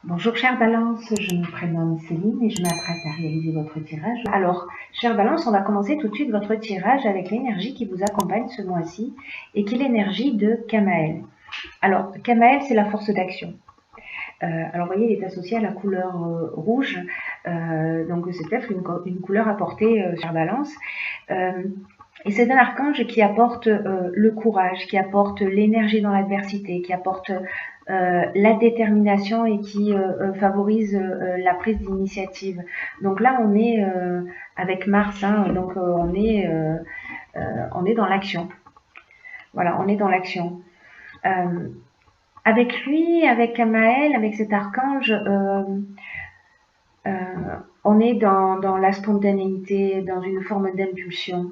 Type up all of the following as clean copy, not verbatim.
Bonjour chère Balance, je me prénomme Céline et je m'apprête à réaliser votre tirage. Alors, chère Balance, on va commencer tout de suite votre tirage avec l'énergie qui vous accompagne ce mois-ci et qui est l'énergie de Kamael. Alors, Kamael, c'est la force d'action. Alors, vous voyez, il est associé à la couleur rouge, donc c'est peut-être une couleur à porter, chère Balance. Et c'est un archange qui apporte le courage, qui apporte l'énergie dans l'adversité, qui apporte la détermination et qui favorise la prise d'initiative. Donc là, on est avec Mars, hein, donc on est dans l'action. Voilà, on est dans l'action. Avec lui, avec Kamael, avec cet archange, on est dans la spontanéité, dans une forme d'impulsion.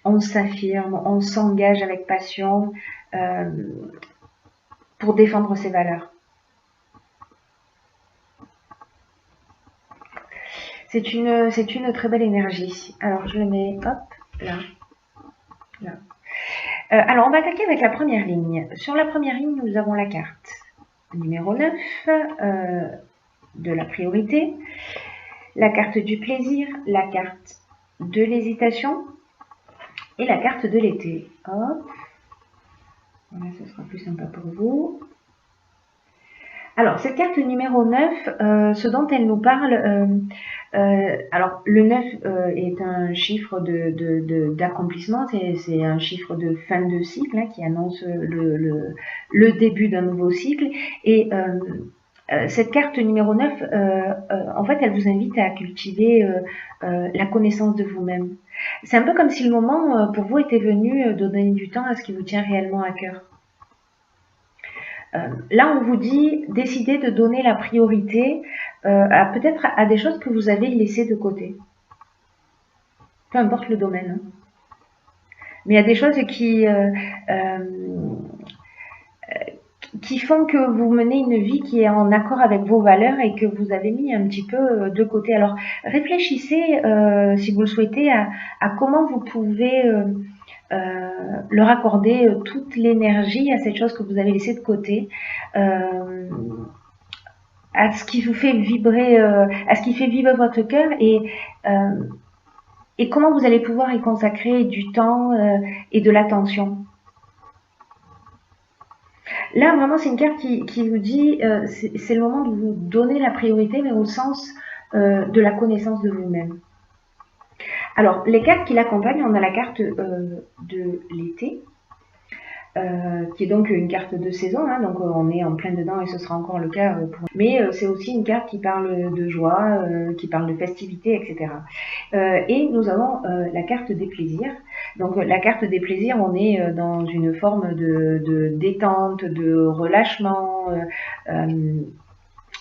On s'affirme, on s'engage avec passion pour défendre ses valeurs. C'est une très belle énergie. Alors, je le mets, hop, là. Alors, on va attaquer avec la première ligne. Sur la première ligne, nous avons la carte numéro 9 de la priorité, la carte du plaisir, la carte de l'hésitation et la carte de l'été. Hop. Voilà, ce sera plus sympa pour vous. Alors, cette carte numéro 9, ce dont elle nous parle, alors le 9 est un chiffre d'accomplissement, c'est un chiffre de fin de cycle hein, qui annonce le début d'un nouveau cycle. Et cette carte numéro 9, en fait, elle vous invite à cultiver la connaissance de vous-même. C'est un peu comme si le moment pour vous était venu de donner du temps à ce qui vous tient réellement à cœur. Là, on vous dit, décidez de donner la priorité peut-être à des choses que vous avez laissées de côté. Peu importe le domaine. Hein. Mais il y a des choses qui font que vous menez une vie qui est en accord avec vos valeurs et que vous avez mis un petit peu de côté. Alors, réfléchissez, si vous le souhaitez, à comment vous pouvez leur accorder toute l'énergie à cette chose que vous avez laissée de côté. À ce qui vous fait vibrer, à ce qui fait vibrer votre cœur et comment vous allez pouvoir y consacrer du temps et de l'attention. Là, vraiment, c'est une carte qui vous dit c'est le moment de vous donner la priorité, mais au sens de la connaissance de vous-même. Alors, les cartes qui l'accompagnent, on a la carte de l'été, qui est donc une carte de saison, hein, donc on est en plein dedans et ce sera encore le cas pour... Mais c'est aussi une carte qui parle de joie, qui parle de festivité, etc. Et nous avons la carte des plaisirs. Donc la carte des plaisirs, on est dans une forme de détente, de relâchement,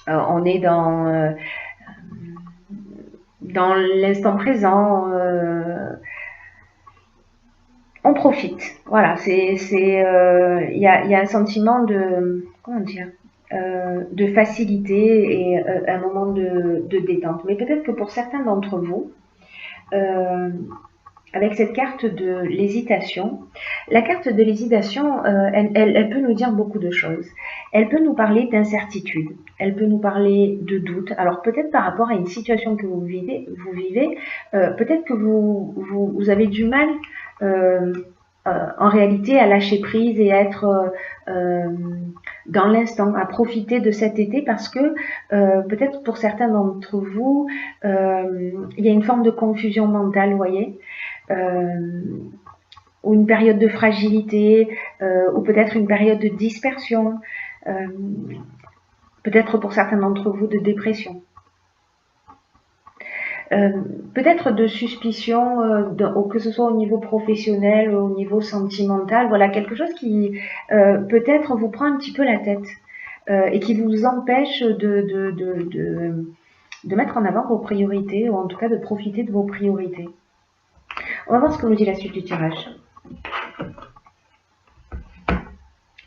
on est dans l'instant présent, on profite. Voilà, il y a un sentiment de, comment dire, de facilité et un moment de détente. Mais peut-être que pour certains d'entre vous, avec cette carte de l'hésitation, la carte de l'hésitation, elle peut nous dire beaucoup de choses. Elle peut nous parler d'incertitude, elle peut nous parler de doute. Alors peut-être par rapport à une situation que vous vivez, peut-être que vous avez du mal en réalité à lâcher prise et à être dans l'instant, à profiter de cet été parce que peut-être pour certains d'entre vous, il y a une forme de confusion mentale, vous voyez, ou une période de fragilité, ou peut-être une période de dispersion, peut-être pour certains d'entre vous de dépression. Peut-être de suspicion, que ce soit au niveau professionnel, au niveau sentimental, voilà, quelque chose qui peut-être vous prend un petit peu la tête et qui vous empêche de mettre en avant vos priorités, ou en tout cas de profiter de vos priorités. On va voir ce que nous dit la suite du tirage.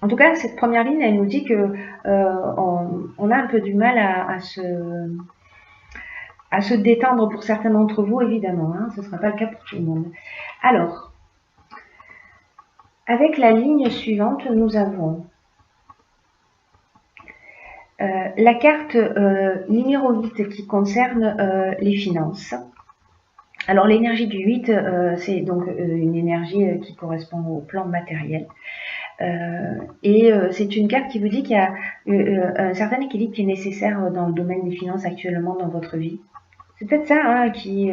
En tout cas, cette première ligne, elle nous dit que on a un peu du mal à se détendre pour certains d'entre vous, évidemment. Hein, ce ne sera pas le cas pour tout le monde. Alors, avec la ligne suivante, nous avons La carte numéro 8 qui concerne les finances. Alors l'énergie du 8, c'est donc une énergie qui correspond au plan matériel. C'est une carte qui vous dit qu'il y a un certain équilibre qui est nécessaire dans le domaine des finances actuellement dans votre vie. C'est peut-être ça hein, qui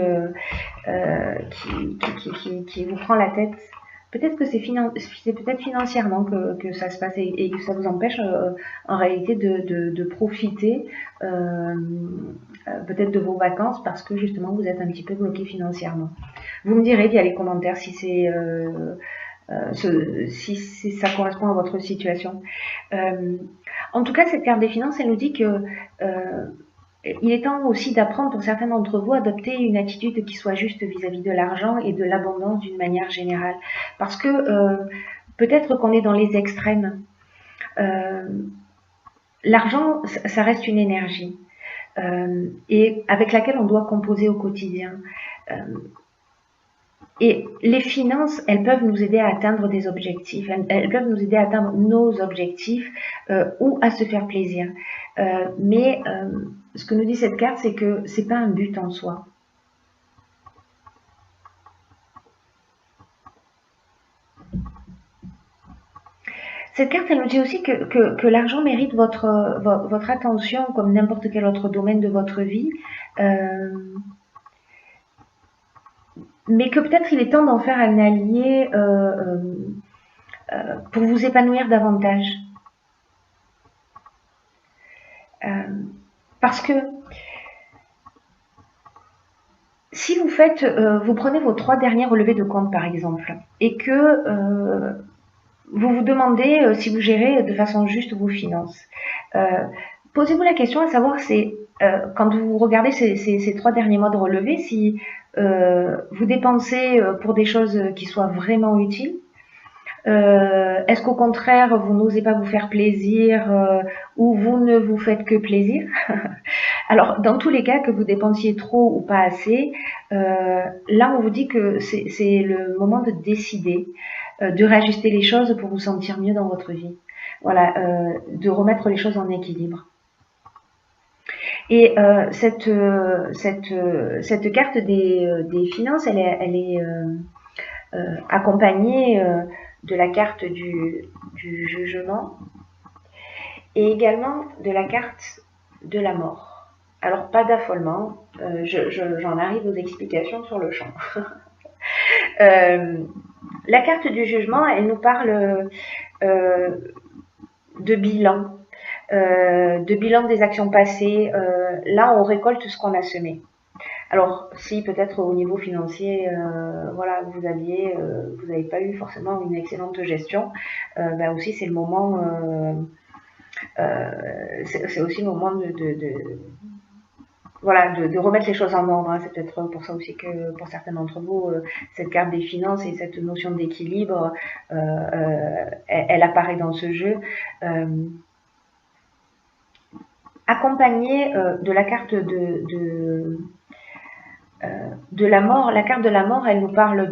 vous prend la tête. Peut-être que c'est peut-être financièrement que ça se passe et que ça vous empêche en réalité de profiter peut-être de vos vacances parce que justement vous êtes un petit peu bloqué financièrement. Vous me direz via les commentaires si ça correspond à votre situation. En tout cas, cette carte des finances, elle nous dit que il est temps aussi d'apprendre pour certains d'entre vous à adopter une attitude qui soit juste vis-à-vis de l'argent et de l'abondance d'une manière générale. Parce que peut-être qu'on est dans les extrêmes. L'argent, ça reste une énergie et avec laquelle on doit composer au quotidien. Et les finances, elles peuvent nous aider à atteindre des objectifs, elles peuvent nous aider à atteindre nos objectifs ou à se faire plaisir. Mais ce que nous dit cette carte, c'est que c'est pas un but en soi. Cette carte, elle nous dit aussi que l'argent mérite votre attention comme n'importe quel autre domaine de votre vie. Mais que peut-être il est temps d'en faire un allié pour vous épanouir davantage. Parce que si vous prenez vos 3 derniers relevés de compte par exemple, et que vous vous demandez si vous gérez de façon juste vos finances, posez-vous la question à savoir quand vous regardez ces 3 derniers mois de relevés, si vous dépensez pour des choses qui soient vraiment utiles. Est-ce qu'au contraire, vous n'osez pas vous faire plaisir ou vous ne vous faites que plaisir? Alors, dans tous les cas, que vous dépensiez trop ou pas assez, là, on vous dit que c'est le moment de décider, de réajuster les choses pour vous sentir mieux dans votre vie. Voilà, de remettre les choses en équilibre. Et cette carte des finances, elle est accompagnée de la carte du jugement et également de la carte de la mort. Alors, pas d'affolement, j'en arrive aux explications sur le champ. La carte du jugement, elle nous parle de bilan des actions passées. Là, on récolte ce qu'on a semé. Alors, si peut-être au niveau financier, voilà, vous n'avez pas eu forcément une excellente gestion, ben aussi c'est le moment, c'est aussi le moment de remettre les choses en ordre. Hein. C'est peut-être pour ça aussi que pour certains d'entre vous, cette carte des finances et cette notion d'équilibre, elle apparaît dans ce jeu. Accompagnée de la carte de la mort, la carte de la mort, elle nous parle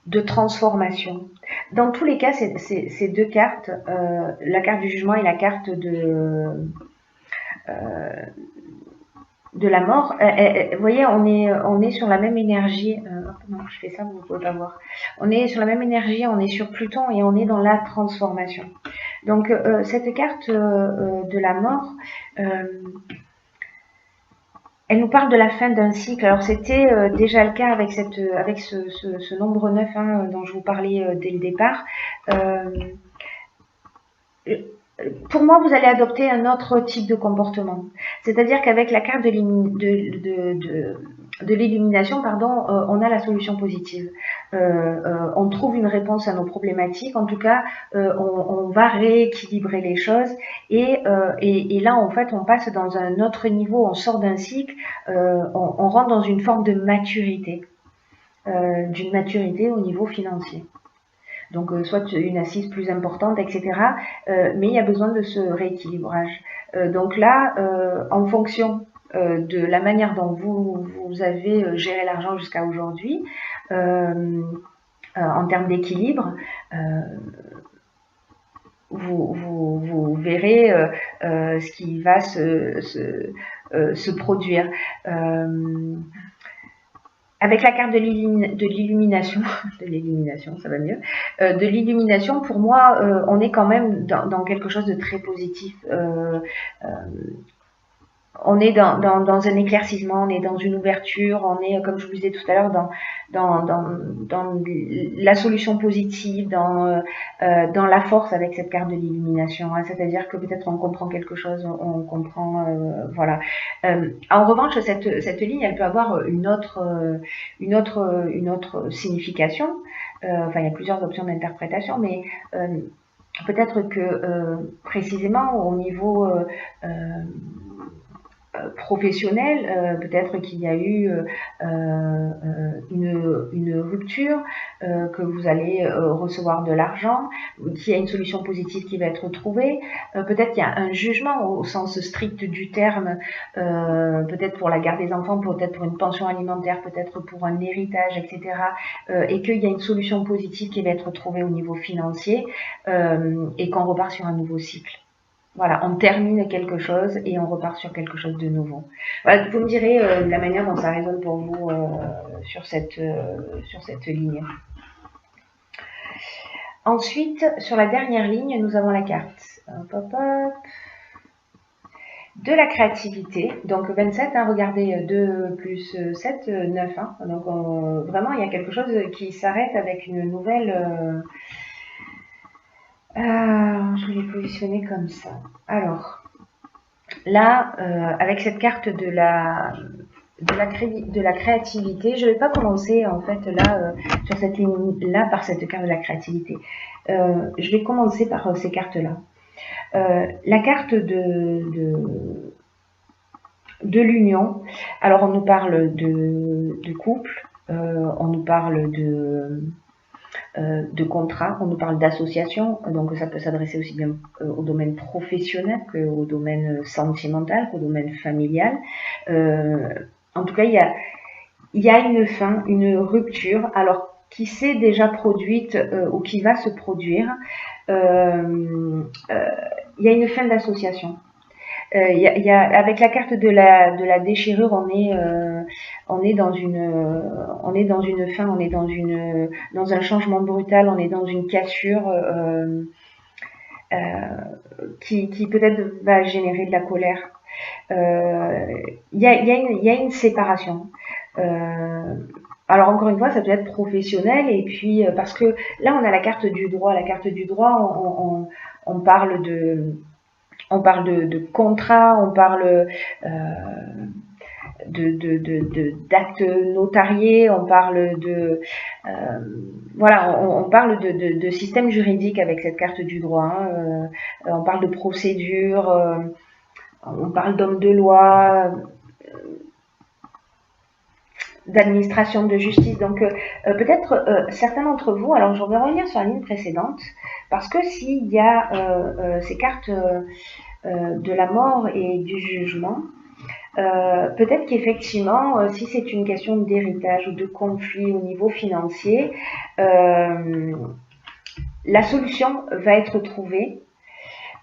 de transformation. Dans tous les cas, ces deux cartes, la carte du jugement et la carte de la mort, vous voyez, on est sur la même énergie. Non, je fais ça, vous ne pouvez pas voir. On est sur la même énergie, on est sur Pluton et on est dans la transformation. Donc, cette carte de la mort, elle nous parle de la fin d'un cycle. Alors c'était déjà le cas avec ce nombre 9 hein, dont je vous parlais dès le départ. Pour moi, vous allez adopter un autre type de comportement. C'est-à-dire qu'avec la carte de l'illumination, on a la solution positive. On trouve une réponse à nos problématiques. En tout cas, on va rééquilibrer les choses. Et là, en fait, on passe dans un autre niveau. On sort d'un cycle. On rentre dans une forme de maturité. D'une maturité au niveau financier. Donc, soit une assise plus importante, etc. Mais il y a besoin de ce rééquilibrage. Donc là, en fonction de la manière dont vous avez géré l'argent jusqu'à aujourd'hui, en termes d'équilibre, vous verrez ce qui va se produire. Avec la carte de l'illumination, ça va mieux, de l'illumination, pour moi, on est quand même dans quelque chose de très positif. On est dans un éclaircissement, on est dans une ouverture, on est, comme je vous disais tout à l'heure, dans la solution positive, dans la force avec cette carte de l'illumination. Hein. C'est-à-dire que peut-être on comprend quelque chose, on comprend, voilà. En revanche, cette ligne, elle peut avoir une autre signification. Enfin, il y a plusieurs options d'interprétation, mais peut-être que précisément au niveau professionnel, peut-être qu'il y a eu une rupture, que vous allez recevoir de l'argent, qu'il y a une solution positive qui va être trouvée, peut-être qu'il y a un jugement au sens strict du terme, peut-être pour la garde des enfants, peut-être pour une pension alimentaire, peut-être pour un héritage, etc. Et qu'il y a une solution positive qui va être trouvée au niveau financier, et qu'on repart sur un nouveau cycle. Voilà, on termine quelque chose et on repart sur quelque chose de nouveau. Voilà, vous me direz la manière dont ça résonne pour vous sur cette ligne. Ensuite, sur la dernière ligne, nous avons la carte de la créativité. Donc 27, hein, regardez, 2 plus 7, 9. Hein. Donc vraiment, il y a quelque chose qui s'arrête avec une nouvelle... je l'ai positionné comme ça. Alors, là, avec cette carte de la créativité, je ne vais pas commencer en fait là sur cette ligne là par cette carte de la créativité. Je vais commencer par ces cartes là. La carte de l'union. Alors on nous parle de couple, on nous parle de contrat, on nous parle d'association, donc ça peut s'adresser aussi bien au domaine professionnel qu'au domaine sentimental, qu'au domaine familial. En tout cas, il y a une fin, une rupture, alors qui s'est déjà produite ou qui va se produire. Il y a une fin d'association. Avec la carte de la déchirure, on est dans une fin, on est dans un changement brutal, on est dans une cassure qui peut-être va générer de la colère. Il y a une séparation. Alors encore une fois, ça peut être professionnel, et puis parce que là on a la carte du droit. La carte du droit, on parle de contrat, on parle d'actes notariés, on parle voilà, on parle de système juridique avec cette carte du droit. Hein. On parle de procédure, on parle d'homme de loi, d'administration de justice. Donc peut-être certains d'entre vous, alors je vais revenir sur la ligne précédente, parce que s'il y a ces cartes de la mort et du jugement, peut-être qu'effectivement, si c'est une question d'héritage ou de conflit au niveau financier, la solution va être trouvée,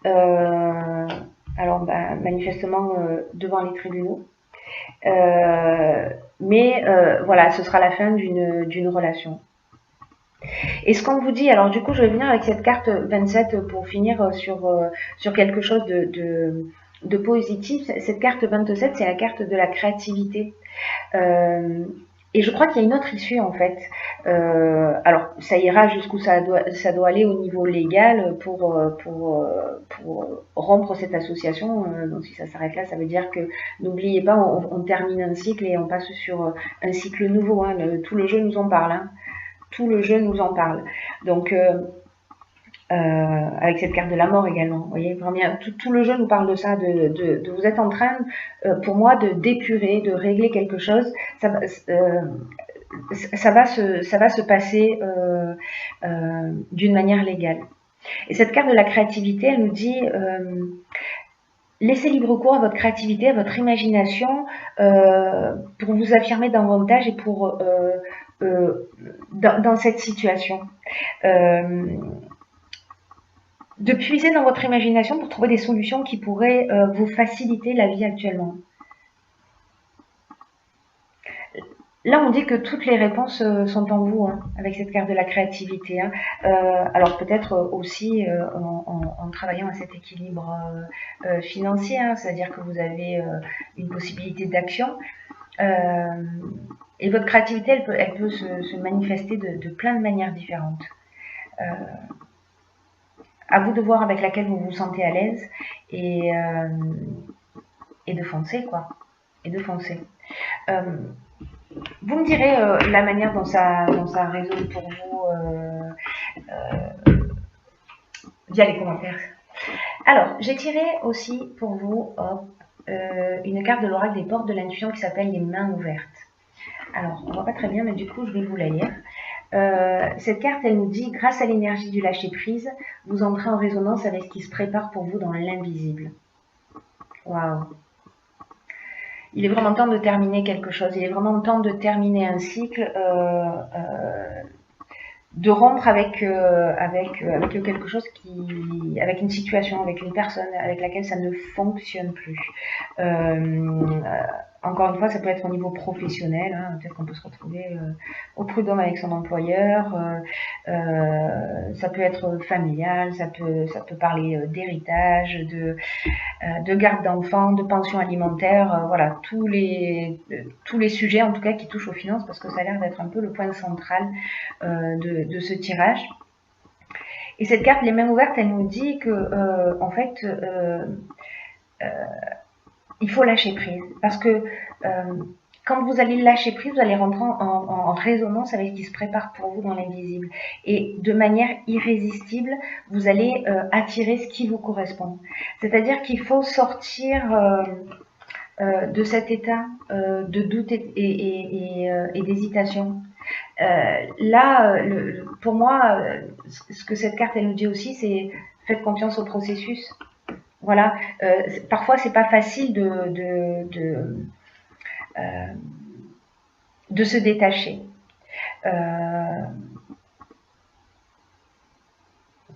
alors manifestement devant les tribunaux. Mais voilà, ce sera la fin d'une relation. Et ce qu'on vous dit, alors du coup je vais venir avec cette carte 27 pour finir sur quelque chose de positif. Cette carte 27, c'est la carte de la créativité. Et je crois qu'il y a une autre issue en fait. Alors ça ira jusqu'où ça doit aller au niveau légal pour rompre cette association. Donc si ça s'arrête là, ça veut dire que, n'oubliez pas, on termine un cycle et on passe sur un cycle nouveau. Hein. Tout le jeu nous en parle. Hein. Tout le jeu nous en parle. Donc avec cette carte de la mort également. Vous voyez, vraiment, tout le jeu nous parle de ça, de vous êtes en train, pour moi, de d'épurer, de régler quelque chose. Ça va se passer d'une manière légale. Et cette carte de la créativité, elle nous dit laissez libre cours à votre créativité, à votre imagination, pour vous affirmer davantage et pour dans cette situation. de puiser dans votre imagination pour trouver des solutions qui pourraient vous faciliter la vie actuellement. Là, on dit que toutes les réponses sont en vous, hein, avec cette carte de la créativité. Hein. Alors peut-être aussi en travaillant à cet équilibre financier, hein, c'est-à-dire que vous avez une possibilité d'action. Et votre créativité, elle peut se manifester de plein de manières différentes. À vous de voir avec laquelle vous vous sentez à l'aise et de foncer, quoi. Et de foncer. Vous me direz la manière dont ça résonne pour vous via les commentaires. Alors, j'ai tiré aussi pour vous une carte de l'oracle des portes de l'intuition qui s'appelle les mains ouvertes. Alors, on ne voit pas très bien, mais du coup, je vais vous la lire. Cette carte, elle nous dit, grâce à l'énergie du lâcher-prise, vous entrez en résonance avec ce qui se prépare pour vous dans l'invisible. Waouh! Il est vraiment temps de terminer quelque chose, il est vraiment temps de terminer un cycle, de rompre avec quelque chose avec une situation, avec une personne avec laquelle ça ne fonctionne plus. Encore une fois, ça peut être au niveau professionnel, hein, peut-être qu'on peut se retrouver au prud'homme avec son employeur, ça peut être familial, ça peut parler d'héritage, de garde d'enfants, de pension alimentaire, voilà, tous les sujets en tout cas qui touchent aux finances, parce que ça a l'air d'être un peu le point central de ce tirage. Et cette carte, les mains ouvertes, elle nous dit que en fait, il faut lâcher prise, parce que quand vous allez lâcher prise, vous allez rentrer en résonance avec ce qui se prépare pour vous dans l'invisible. Et de manière irrésistible, vous allez attirer ce qui vous correspond. C'est-à-dire qu'il faut sortir de cet état de doute et d'hésitation. Là, pour moi, ce que cette carte elle nous dit aussi, c'est faites confiance au processus. Voilà. Parfois, c'est pas facile de se détacher.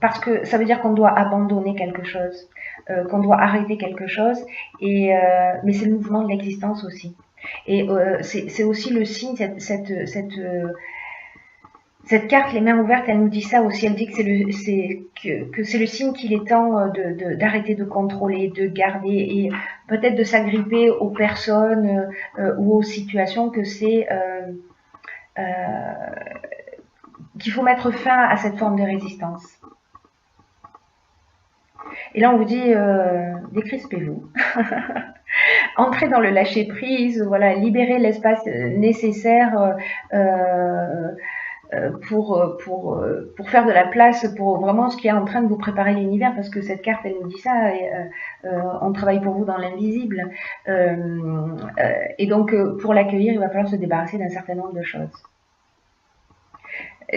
Parce que ça veut dire qu'on doit abandonner quelque chose, qu'on doit arrêter quelque chose, mais c'est le mouvement de l'existence aussi. Et c'est aussi le signe, cette carte, les mains ouvertes, elle nous dit ça aussi, elle dit que c'est le signe qu'il est temps d'arrêter de contrôler, de garder et peut-être de s'agripper aux personnes ou aux situations, que c'est qu'il faut mettre fin à cette forme de résistance. Et là, on vous dit, décrispez-vous. Entrez dans le lâcher-prise, voilà, libérez l'espace nécessaire pour faire de la place pour vraiment ce qui est en train de vous préparer l'univers, parce que cette carte, elle nous dit ça, on travaille pour vous dans l'invisible. Et donc, pour l'accueillir, il va falloir se débarrasser d'un certain nombre de choses.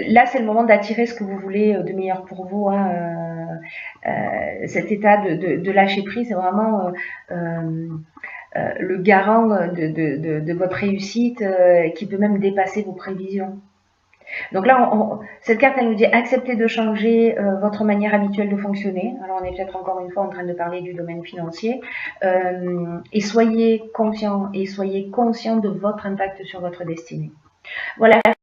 Là, c'est le moment d'attirer ce que vous voulez de meilleur pour vous. Hein. Cet état de lâcher prise, c'est vraiment le garant de votre réussite qui peut même dépasser vos prévisions. Donc là, cette carte, elle nous dit acceptez de changer votre manière habituelle de fonctionner. Alors, on est peut-être encore une fois en train de parler du domaine financier. Et soyez confiant et soyez conscient de votre impact sur votre destinée. Voilà.